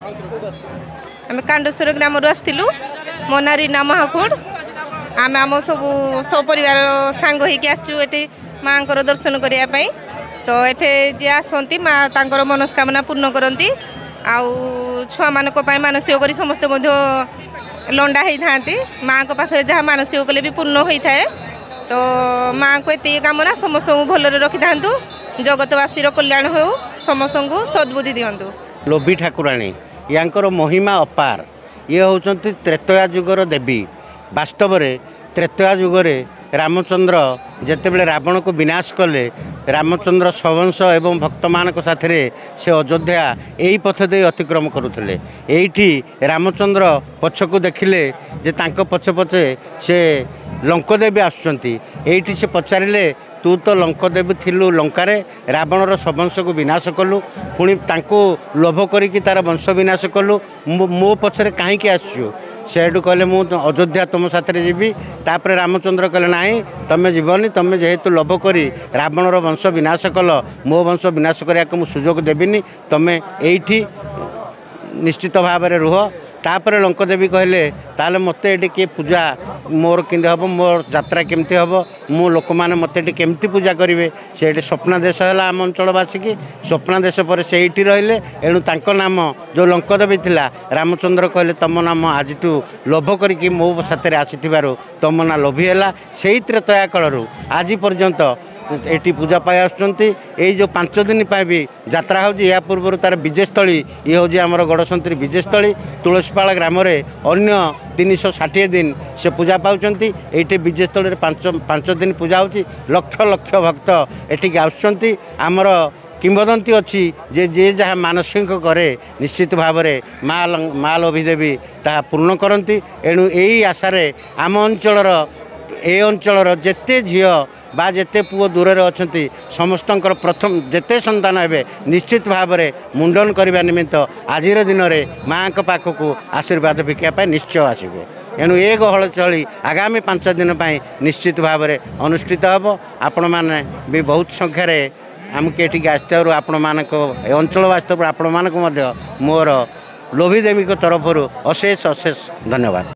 आम कांडेश्वर ग्राम आसलु मो ना रीना महाकुड़ आम आम सब सपरिवार सांग होती माँ दर्शन करने तो ये जी आसती माँ तर मनस्कामना पूर्ण करती छुआ मान मानसिक कर समस्ते लंडा होता माँ पाखे जहाँ मानसिक कले भी पूर्ण होता है तो माँ को ये कामना समस्त भलरे रखी था जगतवासी कल्याण हो समस्त को सद्बुद्धि दिंतु। लोभी ठाकुराणी यांकर महिमा अपार ये होचंती त्रेतया जुगर देवी वास्तव में त्रेतया जुगरे रामचंद्र जेतेबेले रावण को विनाश कले रामचंद्र सवंश एवं भक्त मान साथ से अयोध्या यही पथ दे अतिक्रम करुले एठी रामचंद्र पछकु देखिले जे तांको पछे पछे से लंकदेवी आसुचंती एठी से पचारिले तू तो लंकदेवी थिलु लंकारे रावणर सवंश को विनाश कलु पुणी तांको लोभ करिकी तार वंश विनाश कलु मो पछरे काहींकी आसु सेठू कहले मु अयोध्या तुम साथ जीवी तापर रामचंद्र कहले नाही तमे जीवनी तमे जेहेतु लोभ करी रावणर वंश विनाश कल मो वंश विनाश करने को सुजोग देविनी तमे एठी निश्चित भाव में रुह तापर लंकदेवी कहले ताले मते एटी किए पूजा मोर किंदे हम मोर यात्रा केमती हम मो लोक मैंने मते केमती पूजा करेंगे से स्वप्नादेश है आम अंचलवासी की स्वप्नादेश पर से रहिले एणु तांको नाम जो लंकदेवी थिला रामचंद्र कहले तम नाम आज लोभ करके मो साथ आसी तम ना लोभी है से त्रेतया कालू आज पर्यंत एटी पूजा पाई आसुँच जो 5 दिन भी यात्रा हो या पूर्व तार विजयस्थली ये हूँ आमर गड़संतरी विजयस्थली तुलसीपाल ग्राम अन्य 360 दिन से पूजा पाँच ये विजयस्थली 5 दिन पूजा हो लक्ष लक्ष भक्त एटिक आसुँच आमर किंवदंती अच्छी जे जहाँ मानसिक करे निश्चित भाव में माँ लोभिदेवी ताहा पूर्ण करती एणु यही आशारे आम अंचल ए अंचल जेते झील बा जेते पुओ दूर अच्छा समस्त प्रथम जेते संतान हे निश्चित भाव में मुंडन करने निमित्त आज दिन में माँ पाखक आशीर्वाद भिक्षा निश्चय आसवे एणु ए गहल चली आगामी 5 दिन निश्चित भाव में अनुष्ठित हम आपण मैंने भी बहुत संख्यार आमके ये आसत आपण मान अंचल वास्तव आपण मानक मोर लोभीदेवी तरफ अशेष अशेष धन्यवाद।